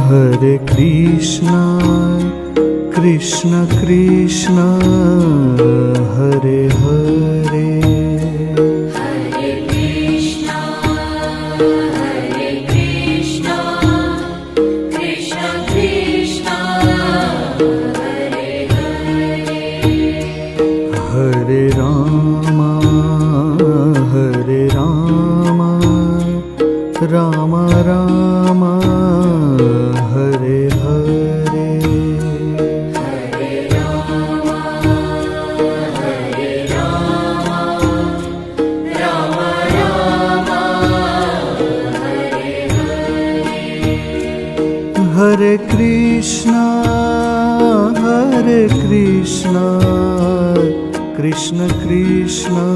Hare Krishna, Krishna Krishna, Hare Hare. Hare Krishna, Krishna Krishna, Hare Hare. Hare Rama, Rama Rama, Hare Hare. Hare Rama, Rama Rama, Hare Hare. Hare Krishna, Krishna Krishna,